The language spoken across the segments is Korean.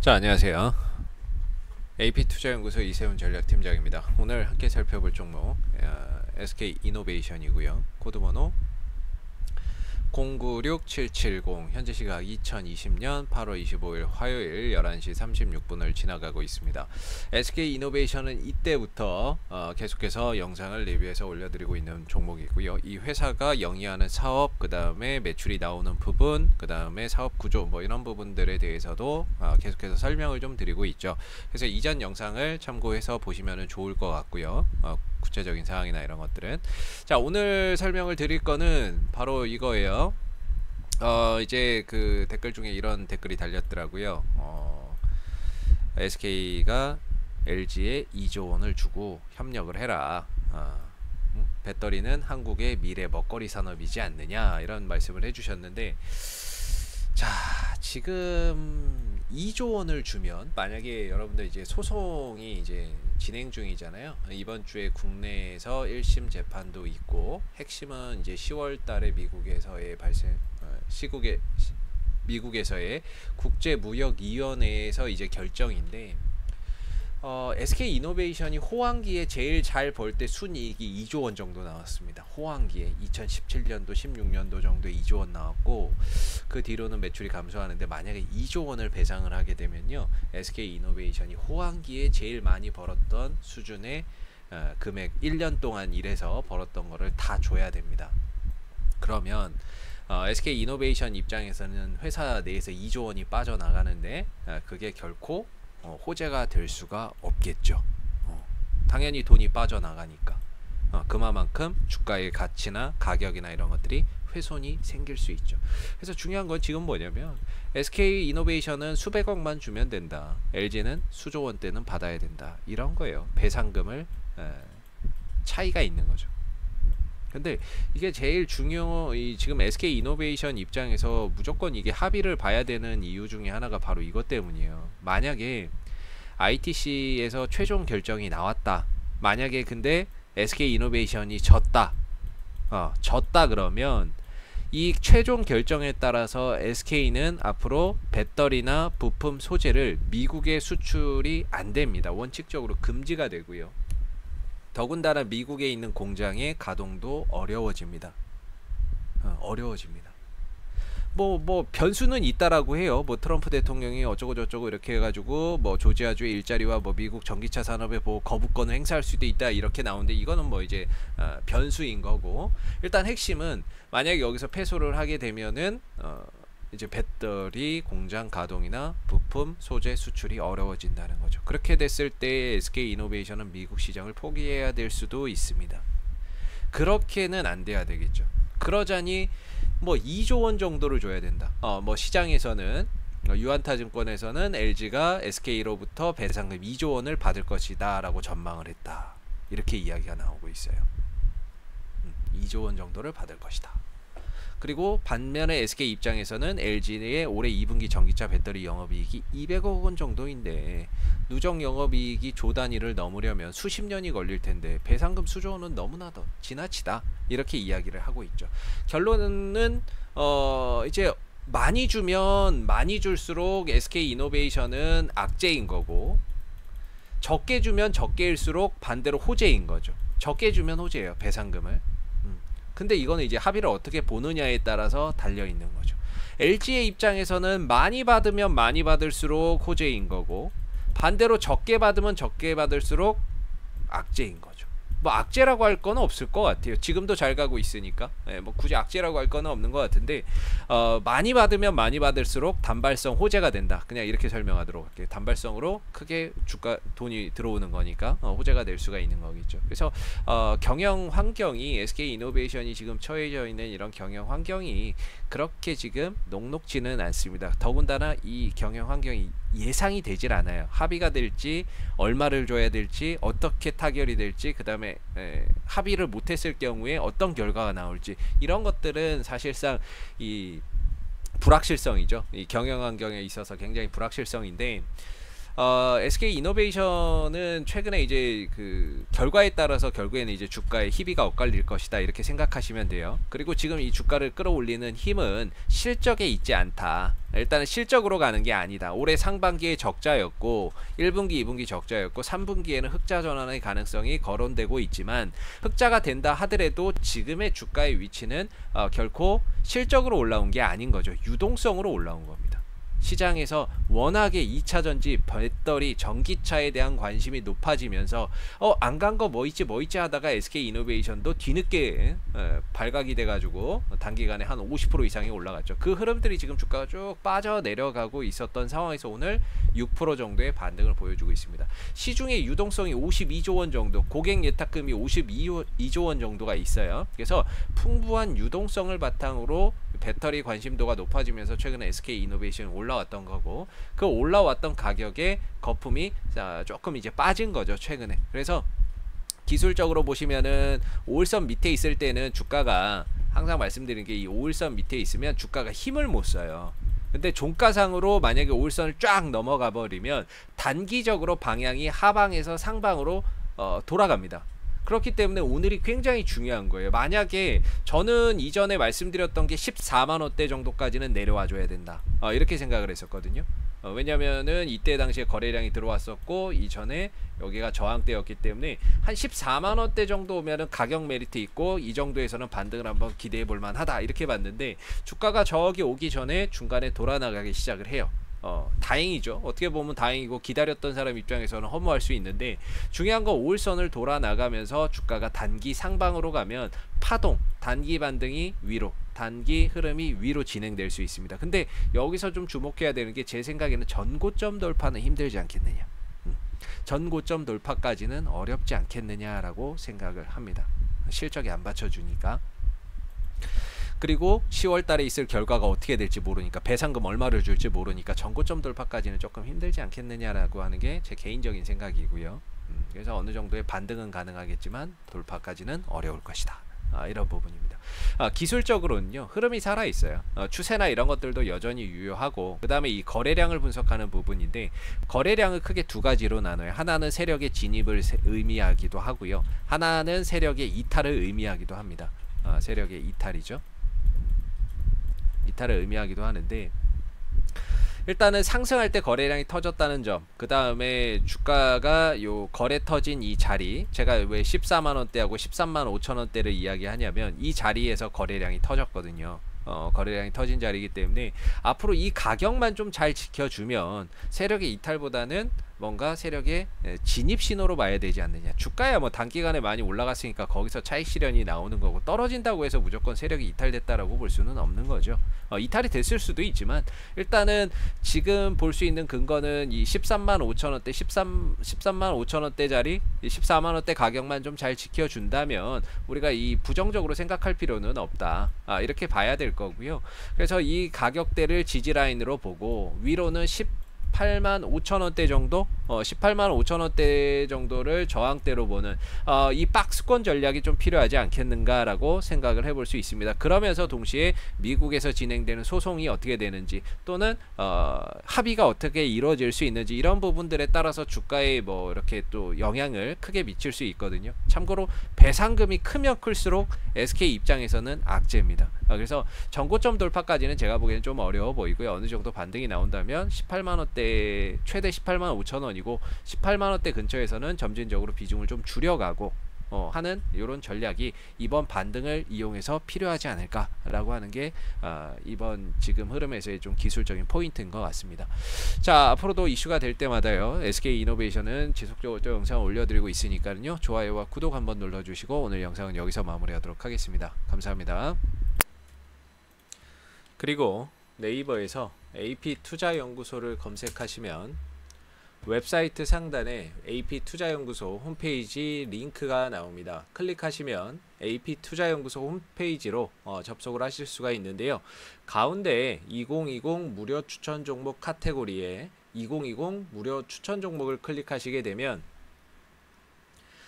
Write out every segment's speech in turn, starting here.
자, 안녕하세요. AP투자연구소 이세훈 전략팀장입니다. 오늘 함께 살펴볼 종목 SK이노베이션이고요. 코드번호 096770, 현재 시각 2020년 8월 25일 화요일 11시 36분을 지나가고 있습니다. SK이노베이션은 이때부터 계속해서 영상을 리뷰해서 올려드리고 있는 종목이고요. 이 회사가 영위하는 사업, 그 다음에 매출이 나오는 부분, 그 다음에 사업 구조, 뭐 이런 부분들에 대해서도 계속해서 설명을 좀 드리고 있죠. 그래서 이전 영상을 참고해서 보시면 좋을 것 같고요. 구체적인 사항이나 이런 것들은. 자, 오늘 설명을 드릴 거는 바로 이거예요. 이제 그 댓글 중에 이런 댓글이 달렸더라고요. SK가 LG에 2조 원을 주고 협력을 해라. 배터리는 한국의 미래 먹거리 산업이지 않느냐, 이런 말씀을 해주셨는데, 자, 지금 2조 원을 주면, 만약에 여러분들 이제 소송이 이제 진행 중이잖아요. 이번 주에 국내에서 1심 재판도 있고, 핵심은 이제 10월 달에 미국에서의 미국에서의 국제무역위원회에서 이제 결정인데, SK이노베이션이 호황기에 제일 잘 벌 때 순이익이 2조 원 정도 나왔습니다. 호황기에 2017년도 16년도 정도에 2조 원 나왔고, 그 뒤로는 매출이 감소하는데, 만약에 2조 원을 배상을 하게 되면요, SK이노베이션이 호황기에 제일 많이 벌었던 수준의 금액, 1년 동안 일해서 벌었던 거를 다 줘야 됩니다. 그러면 SK이노베이션 입장에서는 회사 내에서 2조 원이 빠져나가는데, 그게 결코 호재가 될 수가 없겠죠. 당연히 돈이 빠져나가니까 그만큼 주가의 가치나 가격이나 이런 것들이 훼손이 생길 수 있죠. 그래서 중요한 건 지금 뭐냐면, SK이노베이션은 수백억만 주면 된다, LG는 수조 원대는 받아야 된다, 이런 거예요. 배상금을 차이가 있는 거죠. 근데 이게 제일 지금 SK이노베이션 입장에서 무조건 이게 합의를 봐야 되는 이유 중에 하나가 바로 이것 때문이에요. 만약에 ITC에서 최종 결정이 나왔다, 만약에 근데 SK이노베이션이 졌다 그러면 이 최종 결정에 따라서 SK는 앞으로 배터리나 부품 소재를 미국에 수출이 안 됩니다. 원칙적으로 금지가 되고요. 더군다나 미국에 있는 공장의 가동도 어려워집니다. 어려워집니다. 뭐 변수는 있다라고 해요. 뭐 트럼프 대통령이 어쩌고 저쩌고 이렇게 해가지고 뭐 조지아주의 일자리와 뭐 미국 전기차 산업에 뭐 거부권을 행사할 수도 있다, 이렇게 나오는데, 이거는 뭐 이제 변수인 거고, 일단 핵심은 만약에 여기서 패소를 하게 되면은 이제 배터리 공장 가동이나 부품 소재 수출이 어려워진다는 거죠. 그렇게 됐을 때 SK이노베이션은 미국 시장을 포기해야 될 수도 있습니다. 그렇게는 안 돼야 되겠죠. 그러자니 뭐 2조 원 정도를 줘야 된다. 뭐 시장에서는, 유한타증권에서는 LG가 SK로부터 배상금 2조 원을 받을 것이다 라고 전망을 했다, 이렇게 이야기가 나오고 있어요. 2조 원 정도를 받을 것이다. 그리고 반면에 SK 입장에서는 LG의 올해 2분기 전기차 배터리 영업이익이 200억 원 정도인데, 누적 영업이익이 조 단위를 넘으려면 수십 년이 걸릴 텐데 배상금 수조 원은 너무나도 지나치다, 이렇게 이야기를 하고 있죠. 결론은 이제 많이 주면 많이 줄수록 SK이노베이션은 악재인 거고, 적게 주면 적게일수록 반대로 호재인 거죠. 적게 주면 호재예요, 배상금을. 근데 이거는 이제 합의를 어떻게 보느냐에 따라서 달려있는 거죠. LG의 입장에서는 많이 받으면 많이 받을수록 호재인 거고, 반대로 적게 받으면 적게 받을수록 악재인 거죠. 뭐 악재라고 할 거는 없을 것 같아요. 지금도 잘 가고 있으니까. 뭐 굳이 악재라고 할 거는 없는 것 같은데, 많이 받으면 많이 받을수록 단발성 호재가 된다, 그냥 이렇게 설명하도록 할게요. 단발성으로 크게 주가 돈이 들어오는 거니까 호재가 될 수가 있는 거겠죠. 그래서 경영 환경이, SK이노베이션이 지금 처해져 있는 이런 경영 환경이 그렇게 지금 녹록지는 않습니다. 더군다나 이 경영 환경이 예상이 되질 않아요. 합의가 될지, 얼마를 줘야 될지, 어떻게 타결이 될지, 그 다음에 합의를 못했을 경우에 어떤 결과가 나올지, 이런 것들은 사실상 이 불확실성이죠. 이 경영 환경에 있어서 굉장히 불확실성인데, SK 이노베이션은 최근에 이제 그 결과에 따라서 결국에는 이제 주가의 희비가 엇갈릴 것이다 이렇게 생각하시면 돼요. 그리고 지금 이 주가를 끌어올리는 힘은 실적에 있지 않다. 일단은 실적으로 가는 게 아니다. 올해 상반기에 적자였고 1분기, 2분기 적자였고 3분기에는 흑자 전환의 가능성이 거론되고 있지만 흑자가 된다 하더라도 지금의 주가의 위치는 결코 실적으로 올라온 게 아닌 거죠. 유동성으로 올라온 겁니다. 시장에서 워낙에 2차전지, 배터리, 전기차에 대한 관심이 높아지면서 안 간 거 뭐 있지 하다가 SK 이노베이션도 뒤늦게 발각이 돼가지고 단기간에 한 50% 이상이 올라갔죠. 그 흐름들이 지금 주가가 쭉 빠져 내려가고 있었던 상황에서 오늘 6% 정도의 반등을 보여주고 있습니다. 시중의 유동성이 52조 원 정도, 고객 예탁금이 52조 원 정도가 있어요. 그래서 풍부한 유동성을 바탕으로 배터리 관심도가 높아지면서 최근에 SK 이노베이션이 올라왔던 거고, 그 올라왔던 가격에 거품이 조금 이제 빠진 거죠, 최근에. 그래서 기술적으로 보시면은 5일선 밑에 있을 때는 주가가, 항상 말씀드리는 게 이 5일선 밑에 있으면 주가가 힘을 못 써요. 근데 종가상으로 만약에 5일선을 쫙 넘어가 버리면 단기적으로 방향이 하방에서 상방으로 돌아갑니다. 그렇기 때문에 오늘이 굉장히 중요한 거예요. 만약에 저는 이전에 말씀드렸던 게 14만원대 정도까지는 내려와 줘야 된다, 이렇게 생각을 했었거든요. 왜냐면은 이때 당시에 거래량이 들어왔었고 이전에 여기가 저항대였기 때문에 한 14만원대 정도 오면은 가격 메리트 있고 이 정도에서는 반등을 한번 기대해 볼 만하다 이렇게 봤는데, 주가가 저기 오기 전에 중간에 돌아나가기 시작을 해요. 다행이죠. 어떻게 보면 다행이고 기다렸던 사람 입장에서는 허무할 수 있는데, 중요한 건 5일선을 돌아 나가면서 주가가 단기 상방으로 가면 파동, 단기 반등이 위로, 단기 흐름이 위로 진행될 수 있습니다. 근데 여기서 좀 주목해야 되는 게, 제 생각에는 전고점 돌파는 힘들지 않겠느냐, 전고점 돌파까지는 어렵지 않겠느냐라고 생각을 합니다. 실적이 안 받쳐주니까. 그리고 10월달에 있을 결과가 어떻게 될지 모르니까, 배상금 얼마를 줄지 모르니까 전고점 돌파까지는 조금 힘들지 않겠느냐라고 하는 게 제 개인적인 생각이고요. 그래서 어느 정도의 반등은 가능하겠지만 돌파까지는 어려울 것이다, 이런 부분입니다. 기술적으로는요, 흐름이 살아있어요. 추세나 이런 것들도 여전히 유효하고, 그 다음에 이 거래량을 분석하는 부분인데, 거래량을 크게 두 가지로 나눠요. 하나는 세력의 진입을 의미하기도 하고요, 하나는 세력의 이탈을 의미하기도 합니다. 세력의 이탈이죠. 이탈을 의미하기도 하는데, 일단은 상승할 때 거래량이 터졌다는 점, 그 다음에 주가가 요 거래 터진 이 자리, 제가 왜 14만원대하고 13만 5천원대를 이야기하냐면 이 자리에서 거래량이 터졌거든요. 거래량이 터진 자리이기 때문에 앞으로 이 가격만 좀 잘 지켜주면 세력의 이탈보다는 뭔가 세력의 진입 신호로 봐야 되지 않느냐. 주가야 뭐 단기간에 많이 올라갔으니까 거기서 차익 실현이 나오는 거고, 떨어진다고 해서 무조건 세력이 이탈됐다라고 볼 수는 없는 거죠. 이탈이 됐을 수도 있지만 일단은 지금 볼 수 있는 근거는 이 13만 5천원대 13만 5천원대 자리, 14만원대 가격만 좀 잘 지켜준다면 우리가 이 부정적으로 생각할 필요는 없다, 이렇게 봐야 될 거고요. 그래서 이 가격대를 지지라인으로 보고 위로는 18만 5천원대 정도, 18만 5천원대 정도를 저항대로 보는 이 박스권 전략이 좀 필요하지 않겠는가 라고 생각을 해볼 수 있습니다. 그러면서 동시에 미국에서 진행되는 소송이 어떻게 되는지, 또는 합의가 어떻게 이루어질 수 있는지, 이런 부분들에 따라서 주가에 뭐 이렇게 또 영향을 크게 미칠 수 있거든요. 참고로 배상금이 크면 클수록 SK 입장에서는 악재입니다. 그래서 전고점 돌파까지는 제가 보기에는 좀 어려워 보이고요. 어느 정도 반등이 나온다면 18만원대, 최대 18만 5천원이고 18만원대 근처에서는 점진적으로 비중을 좀 줄여가고 하는 이런 전략이 이번 반등을 이용해서 필요하지 않을까라고 하는 게 이번 지금 흐름에서의 좀 기술적인 포인트인 것 같습니다. 자, 앞으로도 이슈가 될 때마다요, SK 이노베이션은 지속적으로 또 영상을 올려드리고 있으니까요, 좋아요와 구독 한번 눌러주시고 오늘 영상은 여기서 마무리하도록 하겠습니다. 감사합니다. 그리고 네이버에서 AP투자연구소를 검색하시면 웹사이트 상단에 AP투자연구소 홈페이지 링크가 나옵니다. 클릭하시면 AP투자연구소 홈페이지로 접속을 하실 수가 있는데요. 가운데 2020 무료 추천 종목 카테고리에 2020 무료 추천 종목을 클릭하시게 되면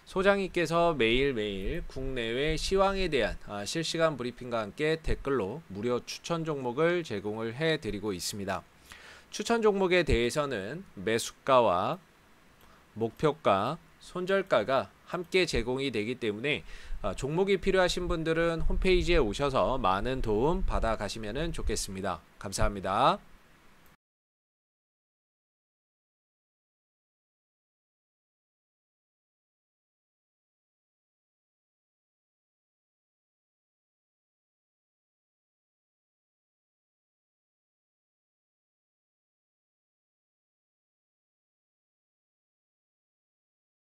소장님께서 매일매일 국내외 시황에 대한 실시간 브리핑과 함께 댓글로 무료 추천 종목을 제공을 해드리고 있습니다. 추천 종목에 대해서는 매수가와 목표가, 손절가가 함께 제공이 되기 때문에 종목이 필요하신 분들은 홈페이지에 오셔서 많은 도움 받아 가시면 좋겠습니다. 감사합니다.